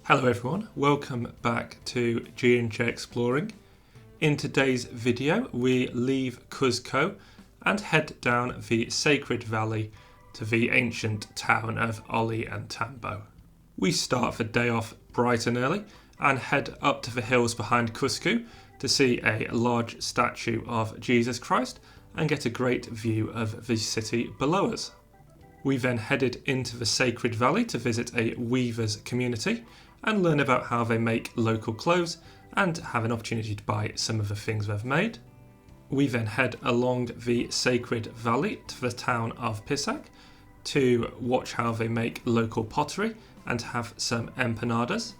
Hello everyone, welcome back to G&J Exploring. In today's video we leave Cusco and head down the Sacred Valley to the ancient town of Ollantaytambo. We start the day off bright and early and head up to the hills behind Cusco to see a large statue of Jesus Christ and get a great view of the city below us. We then headed into the Sacred Valley to visit a weavers community and learn about how they make local clothes and have an opportunity to buy some of the things they've made. We then head along the Sacred Valley to the town of Pisac to watch how they make local pottery and have some empanadas.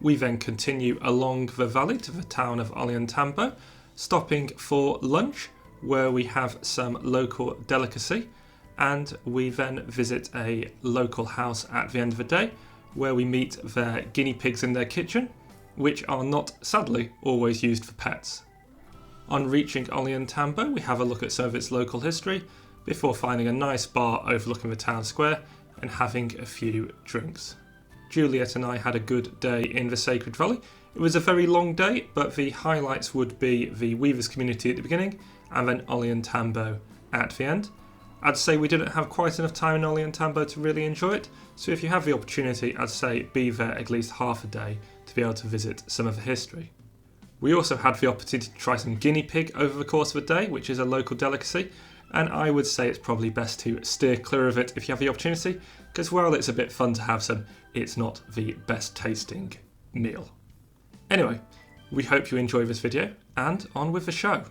We then continue along the valley to the town of Ollantaytambo, stopping for lunch where we have some local delicacy, and we then visit a local house at the end of the day where we meet their guinea pigs in their kitchen, which are not, sadly, always used for pets. On reaching Ollantaytambo, we have a look at some of its local history before finding a nice bar overlooking the town square and having a few drinks. Juliet and I had a good day in the Sacred Valley. It was a very long day, but the highlights would be the weavers community at the beginning and then Ollantaytambo at the end. I'd say we didn't have quite enough time in Ollantaytambo to really enjoy it, so if you have the opportunity, I'd say be there at least half a day to be able to visit some of the history. We also had the opportunity to try some guinea pig over the course of the day, which is a local delicacy, and I would say it's probably best to steer clear of it if you have the opportunity, because while it's a bit fun to have some, it's not the best tasting meal. Anyway, we hope you enjoy this video, and on with the show.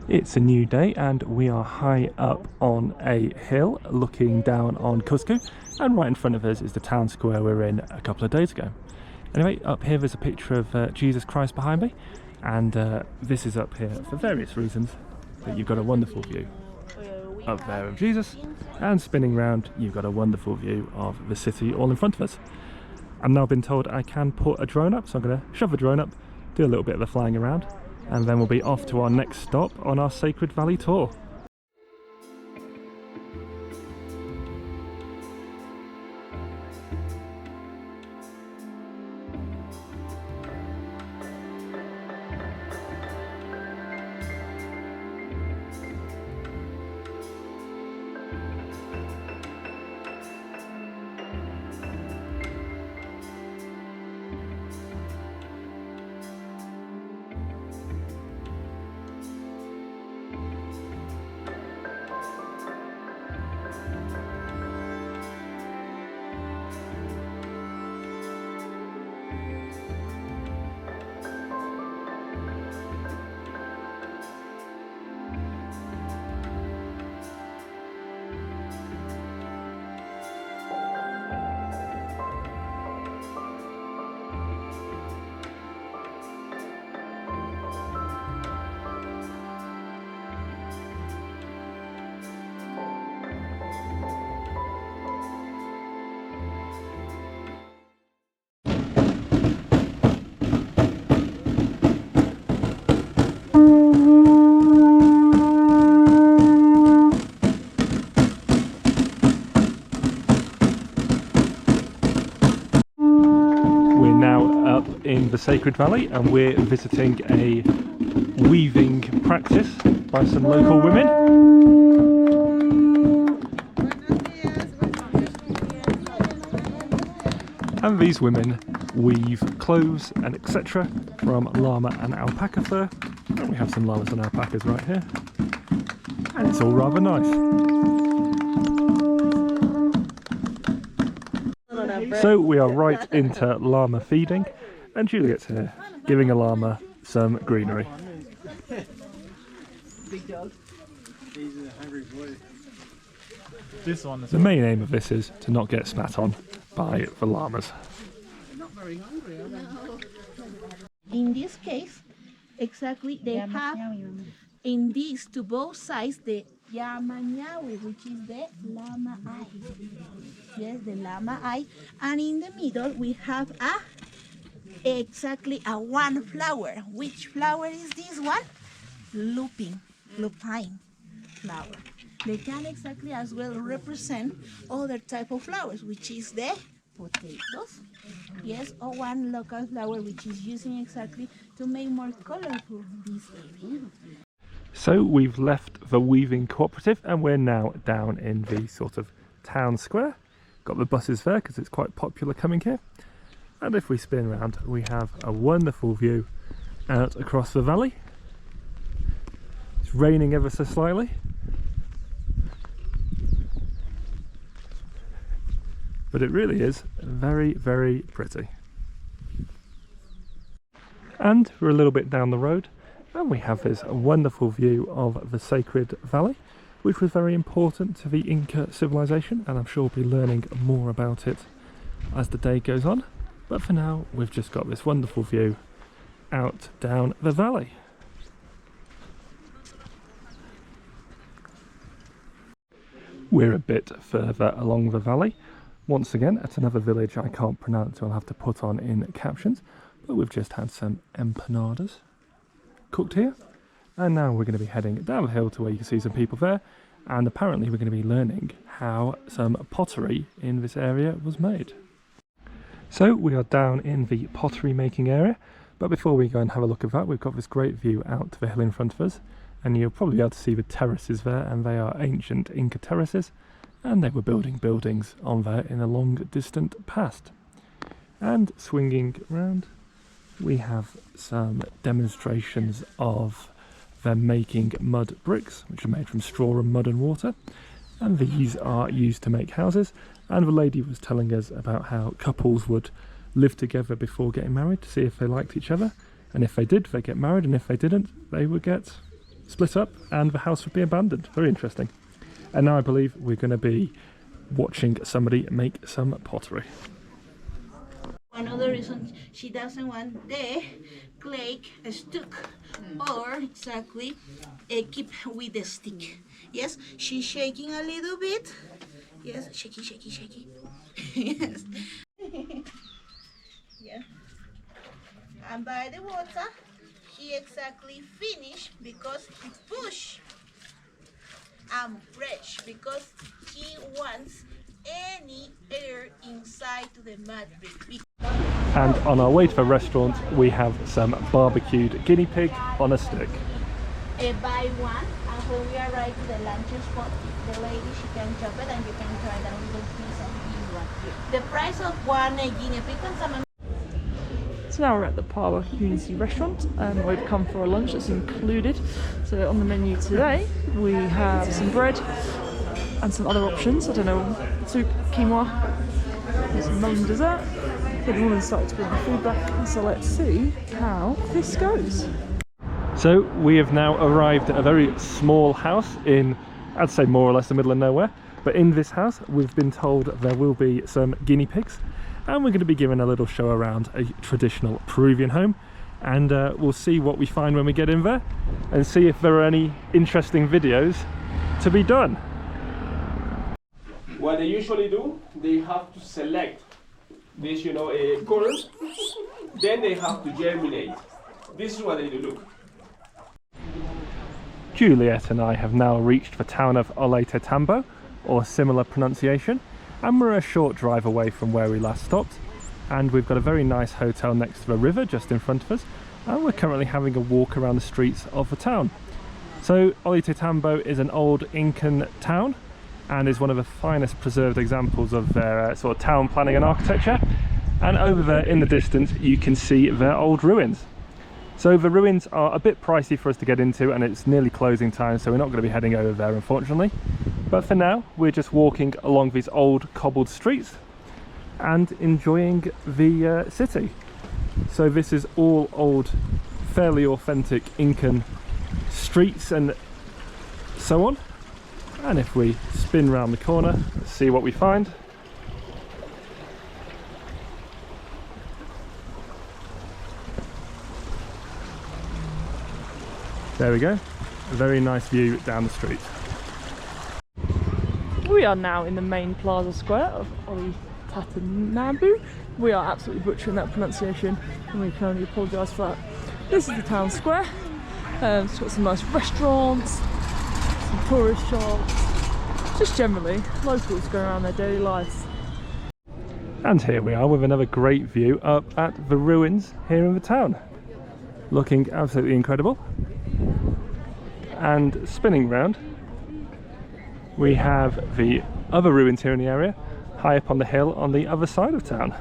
It's a new day and we are high up on a hill looking down on Cusco, and right in front of us is the town square we were in a couple of days ago. Anyway, up here there's a picture of Jesus Christ behind me, and this is up here for various reasons, but you've got a wonderful view up there of Jesus, and spinning round you've got a wonderful view of the city all in front of us. I've now been told I can put a drone up, so I'm going to shove the drone up, do a little bit of the flying around, and then we'll be off to our next stop on our Sacred Valley tour. In the Sacred Valley, and we're visiting a weaving practice by some local women. And these women weave clothes and etc. from llama and alpaca fur, and we have some llamas and alpacas right here, and it's all rather nice. So we are right into llama feeding, and Juliet's here, giving a llama some greenery. The main aim of this is to not get spat on by the llamas. In this case, exactly, they have in these to both sides the Yamañawi, which is the llama eye. Yes, the llama eye. And in the middle we have exactly a one flower. Which flower is this one? Lupine flower. They can exactly as well represent other type of flowers, which is the potatoes. Yes, or one local flower which is using exactly to make more colorful this area. So we've left the weaving cooperative and we're now down in the sort of town square. Got the buses there because it's quite popular coming here. And if we spin around, we have a wonderful view out across the valley. It's raining ever so slightly. But it really is very, very pretty. And we're a little bit down the road and we have this wonderful view of the Sacred Valley, which was very important to the Inca civilization, and I'm sure we'll be learning more about it as the day goes on. But for now, we've just got this wonderful view out down the valley. We're a bit further along the valley. Once again, at another village I can't pronounce, so I'll have to put on in captions. But we've just had some empanadas cooked here. And now we're going to be heading down the hill to where you can see some people there. And apparently we're going to be learning how some pottery in this area was made. So we are down in the pottery making area. But before we go and have a look at that, we've got this great view out to the hill in front of us. And you'll probably be able to see the terraces there, and they are ancient Inca terraces. And they were building buildings on there in a long distant past. And swinging around, we have some demonstrations of them making mud bricks, which are made from straw and mud and water. And these are used to make houses. And the lady was telling us about how couples would live together before getting married to see if they liked each other. And if they did, they get married, and if they didn't, they would get split up and the house would be abandoned. Very interesting. And now I believe we're going to be watching somebody make some pottery. One of the reasons she doesn't want the clay stuck or exactly keep with the stick. Yes, she's shaking a little bit. Yes, shaky, shaky, shaky. Yes. Yeah. And by the water, she exactly finished because he pushed and fresh because he wants any air inside the mud brick. And on our way to the restaurant, we have some barbecued guinea pig on a stick. Buy one, and when we arrive to the lunch spot, the lady, she can chop it and you can try that little piece of each one. The price of one guinea pig and some. So now we're at the Ccaccaccollo Community restaurant and we've come for a lunch that's included. So on the menu today we have some bread and some other options. I don't know, soup, quinoa, and some melon dessert. So the woman started to bring the food back, so let's see how this goes. So we have now arrived at a very small house in, I'd say more or less the middle of nowhere. But in this house we've been told there will be some guinea pigs. And we're going to be given a little show around a traditional Peruvian home, and we'll see what we find when we get in there and see if there are any interesting videos to be done. What they usually do, they have to select this, corn, then they have to germinate. This is what they do, look. Juliet and I have now reached the town of Ollantaytambo, or similar pronunciation. And we're a short drive away from where we last stopped, and we've got a very nice hotel next to the river just in front of us, and we're currently having a walk around the streets of the town. So Ollantaytambo is an old Incan town and is one of the finest preserved examples of their sort of town planning and architecture. And over there in the distance you can see their old ruins. So the ruins are a bit pricey for us to get into, and it's nearly closing time, so we're not going to be heading over there unfortunately. But for now we're just walking along these old cobbled streets and enjoying the city. So this is all old, fairly authentic Incan streets and so on. And if we spin round the corner, let's see what we find. There we go, a very nice view down the street. We are now in the main plaza square of Ollantaytambo. We are absolutely butchering that pronunciation and we can only apologise for that. This is the town square. It's got some nice restaurants, some tourist shops, just generally locals going around their daily lives. And here we are with another great view up at the ruins here in the town. Looking absolutely incredible. And spinning round, we have the other ruins here in the area, high up on the hill on the other side of town.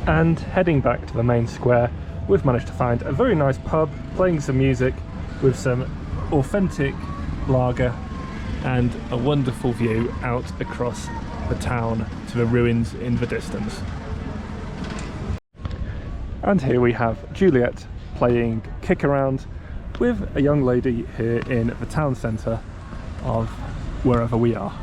And heading back to the main square, we've managed to find a very nice pub playing some music with some authentic lager and a wonderful view out across the town to the ruins in the distance. And here we have Juliet playing kick around with a young lady here in the town centre of wherever we are.